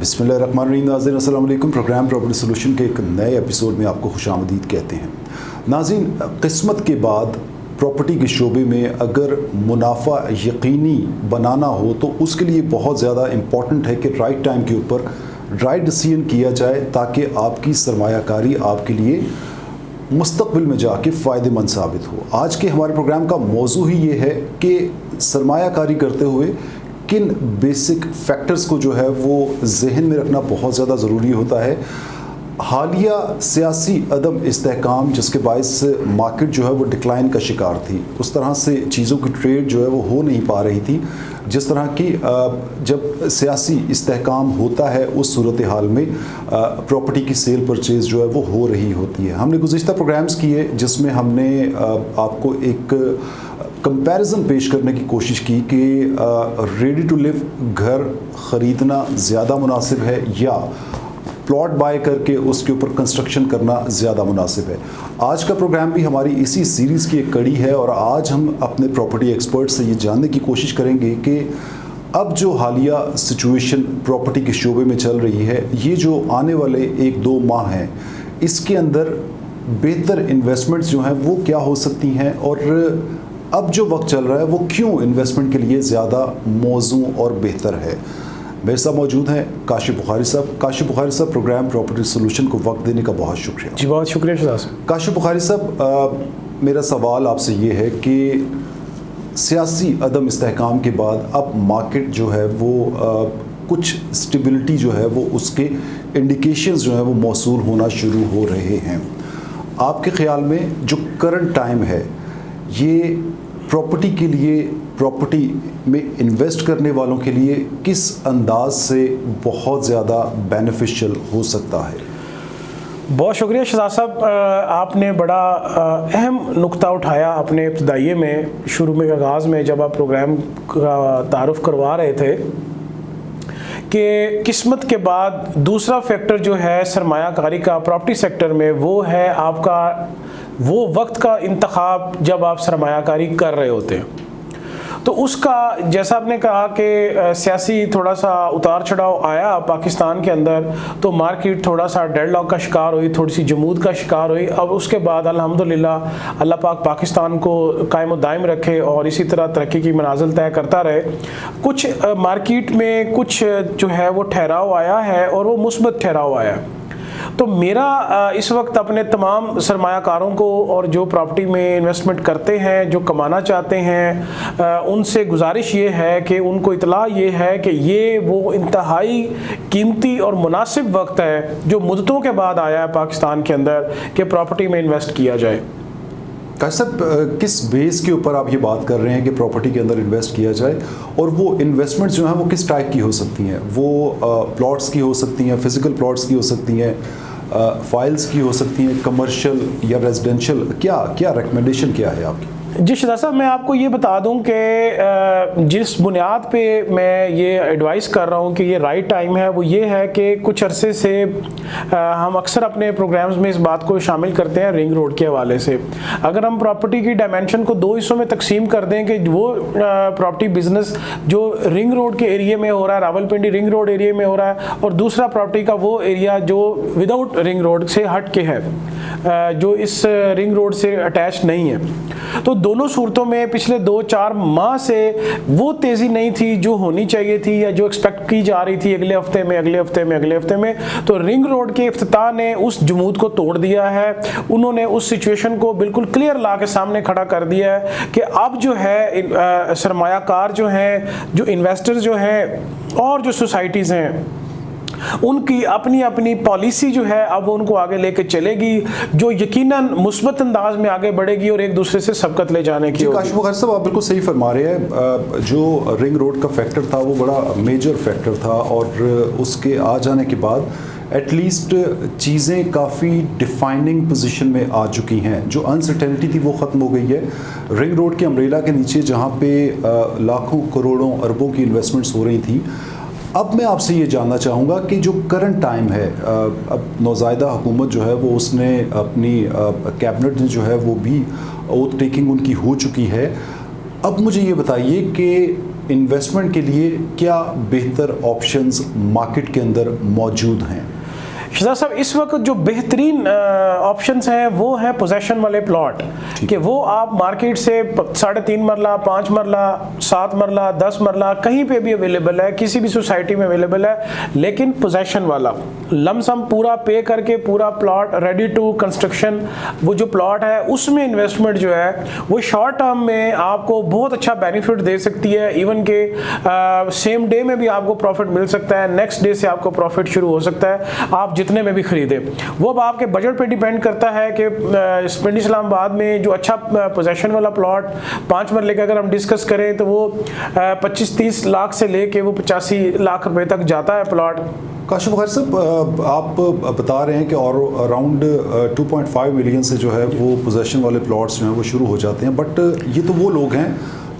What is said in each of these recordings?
बिस्मिल्लाहिर्रहमानिर्रहीम। नाज़रीन अस्सलाम वालेकुम। प्रोग्राम प्रॉपर्टी सोल्यूशन के एक नए एपिसोड में आपको खुशामदीद कहते हैं। नाज़रीन, किस्मत के बाद प्रॉपर्टी के शोबे में अगर मुनाफा यकीनी बनाना हो तो उसके लिए बहुत ज़्यादा इम्पॉर्टेंट है कि राइट टाइम के ऊपर राइट डिसीजन किया जाए ताकि आपकी सरमायाकारी आपके लिए मुस्तक़बिल में जाके फ़ायदेमंद साबित हो। आज के हमारे प्रोग्राम का मौजू ही ये है कि सरमायाकारी करते हुए किन बेसिक फैक्टर्स को जो है वो जहन में रखना बहुत ज़्यादा ज़रूरी होता है। हालिया सियासी अदम इस्तेहकाम जिसके बायस मार्केट जो है वो डिक्लाइन का शिकार थी, उस तरह से चीज़ों की ट्रेड जो है वो हो नहीं पा रही थी जिस तरह की जब सियासी इस्तेहकाम होता है उस सूरत हाल में प्रॉपर्टी की सेल परचेज़ जो है वो हो रही होती है। हमने गुज़िश्ता प्रोग्राम्स किए जिसमें हमने आपको एक कंपैरिजन पेश करने की कोशिश की कि रेडी टू लिव घर ख़रीदना ज़्यादा मुनासिब है या प्लॉट बाय करके उसके ऊपर कंस्ट्रक्शन करना ज़्यादा मुनासिब है। आज का प्रोग्राम भी हमारी इसी सीरीज़ की एक कड़ी है और आज हम अपने प्रॉपर्टी एक्सपर्ट से ये जानने की कोशिश करेंगे कि अब जो हालिया सिचुएशन प्रॉपर्टी के शोबे में चल रही है, ये जो आने वाले 1-2 माह हैं, इसके अंदर बेहतर इन्वेस्टमेंट्स जो हैं वो क्या हो सकती हैं और अब जो वक्त चल रहा है वो क्यों इन्वेस्टमेंट के लिए ज़्यादा मौजू और बेहतर है। मेरे साथ मौजूद हैं काशिफ बुखारी साहब। काशिफ बुखारी साहब, प्रोग्राम प्रॉपर्टी सोल्यूशन को वक्त देने का बहुत शुक्रिया। जी, बहुत शुक्रिया शहजाद साहब। काशिफ बुखारी साहब, मेरा सवाल आपसे ये है कि सियासी अदम इस्तेहकाम के बाद अब मार्केट जो है वो कुछ स्टेबिलिटी जो है वो उसके इंडिकेशंस जो है वो मौसूल होना शुरू हो रहे हैं। आपके ख़्याल में जो करंट टाइम है ये प्रॉपर्टी के लिए, प्रॉपर्टी में इन्वेस्ट करने वालों के लिए किस अंदाज से बहुत ज़्यादा बेनिफिशियल हो सकता है? बहुत शुक्रिया शहजाद साहब, आपने बड़ा अहम नुक्ता उठाया अपने इब्तदाइये में, शुरू में आगाज़ में जब आप प्रोग्राम का तारुफ करवा रहे थे कि किस्मत के बाद दूसरा फैक्टर जो है सरमायाकारी का प्रॉपर्टी सेक्टर में, वो है आपका वो वक्त का इंतखाब जब आप सरमायाकारी कर रहे होते हैं। तो उसका, जैसा आपने कहा कि सियासी थोड़ा सा उतार चढ़ाव आया पाकिस्तान के अंदर, तो मार्केट थोड़ा सा डेडलॉक का शिकार हुई, थोड़ी सी जमूद का शिकार हुई। अब उसके बाद अल्हम्दुलिल्लाह अल्लाह पाक पाकिस्तान को कायम दायम रखे और इसी तरह तरक्की की मनाजिल तय करता रहे। कुछ मार्केट में कुछ जो है वो ठहराव आया है और वो मुस्बत ठहराव आया है। तो मेरा इस वक्त अपने तमाम सरमायाकारों को और जो प्रॉपर्टी में इन्वेस्टमेंट करते हैं, जो कमाना चाहते हैं, उनसे गुजारिश ये है कि उनको इतला ये है कि ये वो इंतहाई कीमती और मुनासिब वक्त है जो मुद्दतों के बाद आया है पाकिस्तान के अंदर कि प्रॉपर्टी में इन्वेस्ट किया जाए। काशिफ, किस बेस के ऊपर आप ये बात कर रहे हैं कि प्रॉपर्टी के अंदर इन्वेस्ट किया जाए और वो इन्वेस्टमेंट्स जो हैं वो किस टाइप की हो सकती हैं? वो प्लॉट्स की हो सकती हैं, फिजिकल प्लॉट्स की हो सकती हैं, फाइल्स की हो सकती हैं, कमर्शियल या रेजिडेंशियल? क्या रिकमेंडेशन क्या है आपकी? जी शहजाद साहब, मैं आपको ये बता दूं कि जिस बुनियाद पे मैं ये एडवाइस कर रहा हूँ कि ये राइट टाइम है, वो ये है कि कुछ अरसे से हम अक्सर अपने प्रोग्राम्स में इस बात को शामिल करते हैं रिंग रोड के हवाले से। अगर हम प्रॉपर्टी की डायमेंशन को 2 हिस्सों में तकसीम कर दें कि वो प्रॉपर्टी बिजनेस जो रिंग रोड के एरिया में हो रहा है, रावलपिंडी रिंग रोड एरिया में हो रहा है, और दूसरा प्रॉपर्टी का वो एरिया जो विदाउट रिंग रोड से हट के है, जो इस रिंग रोड से अटैच नहीं है, तो दोनों सूरतों में पिछले 2-4 माह से वो तेज़ी नहीं थी जो होनी चाहिए थी या जो एक्सपेक्ट की जा रही थी अगले हफ्ते में, अगले हफ्ते में, अगले हफ्ते में। तो रिंग रोड के इफ्तिताह ने उस जमूद को तोड़ दिया है। उन्होंने उस सिचुएशन को बिल्कुल क्लियर ला के सामने खड़ा कर दिया है कि अब जो है सरमायाकार जो हैं, जो इन्वेस्टर्स जो हैं और जो सोसाइटीज़ हैं, उनकी अपनी अपनी पॉलिसी जो है अब उनको आगे लेके चलेगी जो यकीनन मुस्बत अंदाज में आगे बढ़ेगी और एक दूसरे से सबकत ले जाने की। काशिफ बुखारी साहब, आप बिल्कुल सही फरमा रहे हैं। जो रिंग रोड का फैक्टर था वो बड़ा मेजर फैक्टर था और उसके आ जाने के बाद एटलीस्ट चीज़ें काफ़ी डिफाइनिंग पोजीशन में आ चुकी हैं। जो अनसर्टेनिटी थी वो ख़त्म हो गई है। रिंग रोड के अम्ब्रेला के नीचे जहाँ पे लाखों करोड़ों अरबों की इन्वेस्टमेंट्स हो रही थी, अब मैं आपसे ये जानना चाहूँगा कि जो करंट टाइम है, अब नौज़ायदा हुकूमत जो है वो उसने अपनी कैबिनेट ने जो है वो भी ओथ टेकिंग उनकी हो चुकी है। अब मुझे ये बताइए कि इन्वेस्टमेंट के लिए क्या बेहतर ऑप्शंस मार्केट के अंदर मौजूद हैं? शहजाद साहब, इस वक्त जो बेहतरीन ऑप्शंस हैं वो है पोजेशन वाले प्लॉट, कि वो आप मार्केट से 3.5 मरला, 5 मरला, 7 मरला, 10 मरला कहीं पे भी अवेलेबल है, किसी भी सोसाइटी में अवेलेबल है, लेकिन पोजेशन वाला लमसम पूरा पे करके पूरा प्लॉट रेडी टू कंस्ट्रक्शन वो जो प्लॉट है उसमें इन्वेस्टमेंट जो है वो शॉर्ट टर्म में आपको बहुत अच्छा बेनिफिट दे सकती है। इवन के सेम डे में भी आपको प्रॉफिट मिल सकता है, नेक्स्ट डे से आपको प्रॉफिट शुरू हो सकता है, आप जितने में भी खरीदे। वो अब आपके बजट पे डिपेंड करता है कि पिंडी इस्लामाबाद में जो अच्छा पोजेशन वाला प्लॉट 5 मरले का अगर हम डिस्कस करें तो वो 25-30 लाख से लेके वो 85 लाख रुपए तक जाता है प्लॉट। काशिफ खैर साहब, आप बता रहे हैं कि और अराउंड 2.5 मिलियन से जो है वो पोजेशन वाले प्लॉट्स जो हैं वो शुरू हो जाते हैं, बट ये तो वो लोग हैं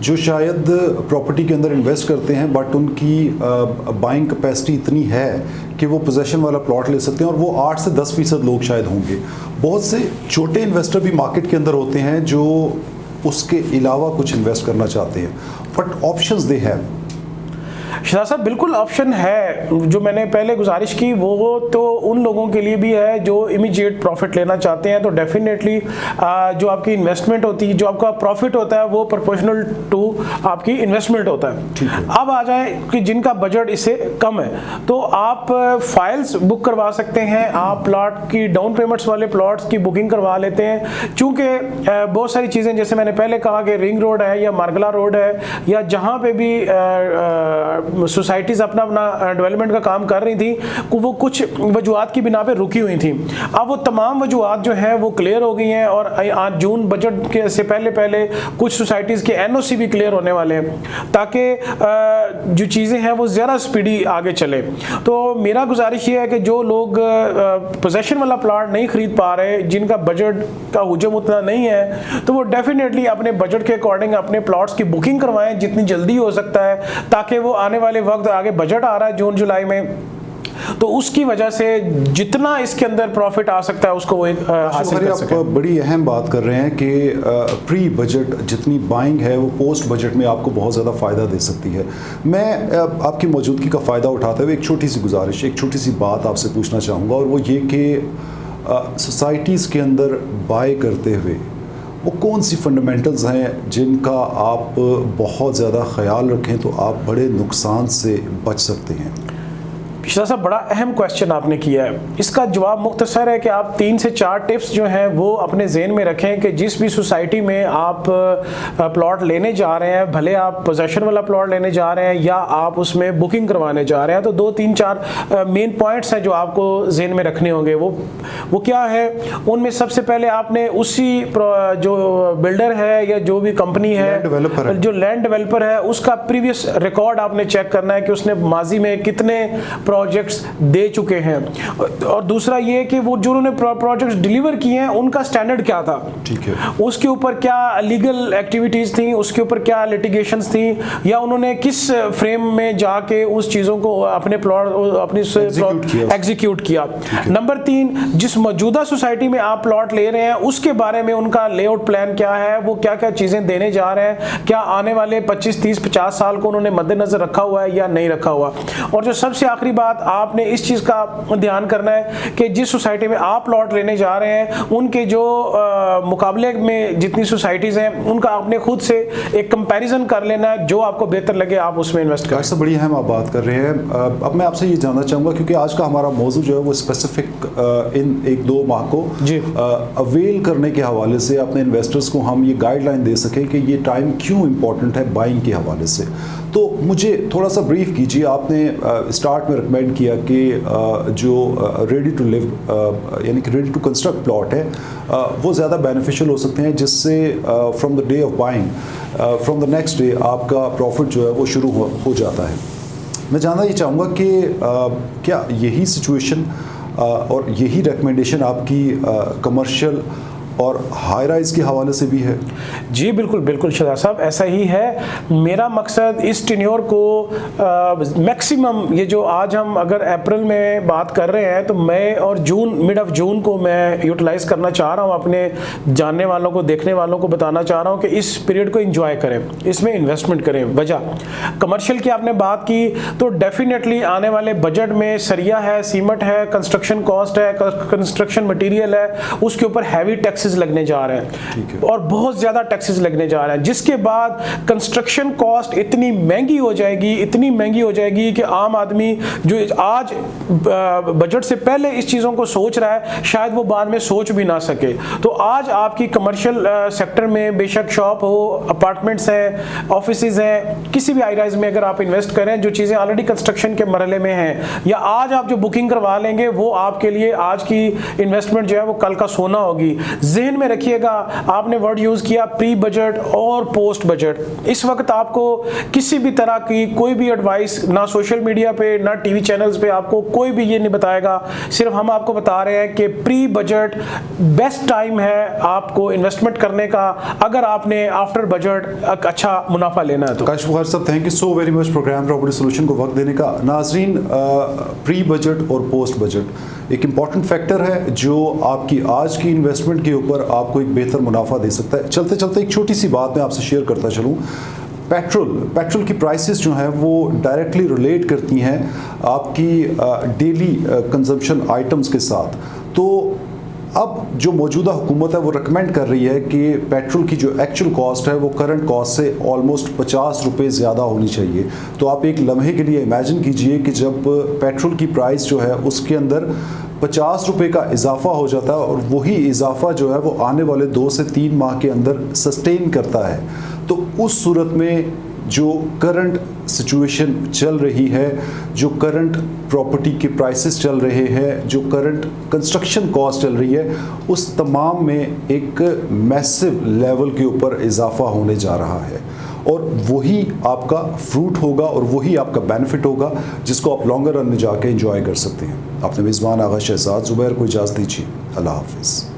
जो शायद प्रॉपर्टी के अंदर इन्वेस्ट करते हैं बट उनकी बाइंग कैपेसिटी इतनी है कि वो पोजेशन वाला प्लॉट ले सकते हैं, और वो 8 से 10% लोग शायद होंगे। बहुत से छोटे इन्वेस्टर भी मार्केट के अंदर होते हैं जो उसके अलावा कुछ इन्वेस्ट करना चाहते हैं, but options they have. Shahzad साहब, बिल्कुल ऑप्शन है। जो मैंने पहले गुजारिश की वो तो उन लोगों के लिए भी है जो इमीडिएट प्रॉफिट लेना चाहते हैं, तो डेफिनेटली जो आपकी इन्वेस्टमेंट होती है, जो आपका प्रॉफिट होता है वो प्रोपोर्शनल टू आपकी इन्वेस्टमेंट होता है। अब आ जाए कि जिनका बजट इससे कम है तो आप फाइल्स बुक करवा सकते हैं, आप प्लॉट की डाउन पेमेंट्स वाले प्लॉट्स की बुकिंग करवा लेते हैं, चूँकि बहुत सारी चीज़ें जैसे मैंने पहले कहा कि रिंग रोड है या मार्गला रोड है या जहाँ पे भी सोसाइटीज़ अपना डेवलपमेंट का काम कर रही थी वो कुछ वजूहात की बिना पे रुकी हुई थी। अब वो तमाम वजूहात जो हैं वो क्लियर हो गई हैं और आज जून बजट के से पहले कुछ सोसाइटीज़ के एनओसी भी क्लियर होने वाले हैं ताकि जो चीज़ें हैं वो ज़्यादा स्पीडी आगे चले। तो मेरा गुजारिश ये है कि जो लोग पोजेशन वाला प्लॉट नहीं खरीद पा रहे, जिनका बजट का हुजम उतना नहीं है, तो वो डेफिनेटली अपने बजट के अकॉर्डिंग अपने प्लॉट्स की बुकिंग करवाएं जितनी जल्दी हो सकता है, ताकि वो आने वाले वक्त आगे बजट आ रहा है जून जुलाई में, तो उसकी वजह से जितना इसके अंदर प्रॉफिट आ सकता है उसको वो हासिल कर सके। आप बड़ी अहम बात कर रहे हैं कि प्री बजट जितनी बाइंग है वो पोस्ट बजट में आपको बहुत ज़्यादा फ़ायदा दे सकती है। मैं आपकी मौजूदगी का फ़ायदा उठाते हुए एक छोटी सी गुजारिश, एक छोटी सी बात आपसे पूछना चाहूँगा, और वो ये कि सोसाइटीज़ के अंदर बाय करते हुए वो कौन सी फंडामेंटल्स हैं जिनका आप बहुत ज़्यादा ख्याल रखें तो आप बड़े नुकसान से बच सकते हैं? शहजाद साहब, बड़ा अहम क्वेश्चन आपने किया है। इसका जवाब मुख्तसर है कि आप 3 से 4 टिप्स जो हैं वो अपने जहन में रखें कि जिस भी सोसाइटी में आप प्लॉट लेने जा रहे हैं, भले आप पोजेशन वाला प्लॉट लेने जा रहे हैं या आप उसमें बुकिंग करवाने जा रहे हैं, तो 2-3-4 मेन पॉइंट्स हैं जो आपको जहन में रखने होंगे। वो क्या है? उनमें सबसे पहले आपने उसी जो बिल्डर है या जो भी कंपनी है, जो लैंड डेवलपर है, उसका प्रीवियस रिकॉर्ड आपने चेक करना है कि उसने माजी में कितने प्रोजेक्ट्स दे चुके हैं, और दूसरा ये कि वो जो उन्होंने प्रोजेक्ट्स डिलीवर किए हैं उनका स्टैंडर्ड क्या था, ठीक है, उसके ऊपर क्या लीगल एक्टिविटीज़ थी, उसके ऊपर क्या लिटिगेशंस थी, या उन्होंने किस फ्रेम में जाके उस चीज़ों को अपने एग्जीक्यूट किया। नंबर 3, जिस मौजूदा सोसाइटी में आप प्लॉट ले रहे हैं उसके बारे में उनका लेआउट प्लान क्या है, वो क्या क्या चीज़ें देने जा रहे हैं, क्या आने वाले 25, 30, 50 साल को उन्होंने मद्देनजर रखा हुआ है या नहीं रखा हुआ। और जो सबसे आखिरी बात, आपने इस चीज़ का ध्यान करना है कि जिस सोसाइटी में आप प्लॉट लेने जा रहे हैं उनके जो मुकाबले में जितनी सोसाइटीज़ हैं उनका आपने खुद से एक कंपैरिजन कर लेना है, जो आपको बेहतर लगे आप उसमें इन्वेस्ट करें। बड़ी अहम आप बात कर रहे हैं। अब मैं आपसे ये जानना चाहूँगा, क्योंकि आज का हमारा मौजू जो है वो स्पेसिफिक इन 1-2 माह को अवेल करने के हवाले से अपने इन्वेस्टर्स को हम ये गाइडलाइन दे सकें कि ये टाइम क्यों इम्पोर्टेंट है बाइंग के हवाले से। तो मुझे थोड़ा सा ब्रीफ कीजिए। आपने स्टार्ट में रिकमेंड किया कि जो रेडी टू लिव यानी कि रेडी टू कंस्ट्रक्ट प्लॉट है वो ज़्यादा बेनिफिशियल हो सकते हैं, जिससे from the day of buying from the next day आपका प्रॉफिट जो है वो शुरू हो जाता है। मैं जानना ये चाहूँगा कि क्या यही सिचुएशन और यही रिकमेंडेशन आपकी कमर्शियल और हाई राइज के हवाले से भी है? जी बिल्कुल बिल्कुल शहजाद साहब, ऐसा ही है। मेरा मकसद इस टेन्योर को मैक्सिमम, ये जो आज हम अगर अप्रैल में बात कर रहे हैं तो मई और जून, मिड ऑफ जून को मैं यूटिलाइज करना चाह रहा हूँ, अपने जानने वालों को, देखने वालों को बताना चाह रहा हूँ कि इस पीरियड को एंजॉय करें, इसमें इन्वेस्टमेंट करें। वजह कमर्शियल की आपने बात की तो डेफिनेटली आने वाले बजट में सरिया है, सीमेंट है, कंस्ट्रक्शन कॉस्ट है, कंस्ट्रक्शन मटेरियल है, उसके ऊपर हैवी टैक्सेस लगने जा रहे हैं और बहुत ज़्यादा टैक्सेस लगने जा रहे हैं, जिसके बाद कंस्ट्रक्शन कॉस्ट इतनी महंगी हो जाएगी, इतनी महंगी हो जाएगी कि आम आदमी जो आज बजट से पहले इस चीज़ों को सोच रहा है शायद वो बाद में सोच भी ना सके। तो आज आपकी कमर्शियल सेक्टर में बेशक शॉप हो, अपार्टमेंट्स हैं, ऑफिसेज हैं, किसी भी हाई राइज में अगर आप इन्वेस्ट करें जो चीज़ें ऑलरेडी कंस्ट्रक्शन के मरहले में हैं, या आज आप जो बुकिंग करवा लेंगे वो आपके लिए आज की इन्वेस्टमेंट जो है वो कल का सोना होगी। जहन में रखिएगा, आपने वर्ड यूज़ किया प्री बजट और पोस्ट बजट। इस वक्त आपको किसी भी तरह की कोई भी एडवाइस ना सोशल मीडिया पे ना टीवी चैनल्स पे आपको कोई भी ये नहीं बताएगा, सिर्फ हम आपको बता रहे हैं कि प्री बजट बेस्ट टाइम है आपको इन्वेस्टमेंट करने का, अगर आपने आफ्टर बजट अच्छा मुनाफा लेना है तो। काशिफ बुखारी साहब, thank you so very much programme property solution को वक्त देने का। नाजरीन, प्री बजट और पोस्ट बजट एक इम्पॉर्टेंट फैक्टर है जो आपकी आज की इन्वेस्टमेंट के ऊपर आपको एक बेहतर मुनाफा दे सकता है। चलते चलते एक छोटी सी बात मैं आपसे शेयर करता चलूँ। पेट्रोल की प्राइसेस जो हैं वो डायरेक्टली रिलेट करती हैं आपकी डेली कंजम्पशन आइटम्स के साथ। तो अब जो मौजूदा हुकूमत है वो रिकमेंड कर रही है कि पेट्रोल की जो एक्चुअल कॉस्ट है वो करंट कॉस्ट से ऑलमोस्ट 50 रुपये ज़्यादा होनी चाहिए। तो आप एक लम्हे के लिए इमेजिन कीजिए कि जब पेट्रोल की प्राइस जो है उसके अंदर 50 रुपये का इजाफा हो जाता है और वही इजाफा जो है वो आने वाले 2 से 3 माह के अंदर सस्टेन करता है, तो उस सूरत में जो करंट सिचुएशन चल रही है, जो करंट प्रॉपर्टी के प्राइसेस चल रहे हैं, जो करंट कंस्ट्रक्शन कॉस्ट चल रही है, उस तमाम में एक मैसिव लेवल के ऊपर इजाफा होने जा रहा है और वही आपका फ्रूट होगा और वही आपका बेनिफिट होगा जिसको आप लॉन्गर रन में जाके एंजॉय कर सकते हैं। अपने मेज़बान आगा शहजाद ज़ुबैर को इजाज़त दीजिए। अल्लाह हाफ़िज़।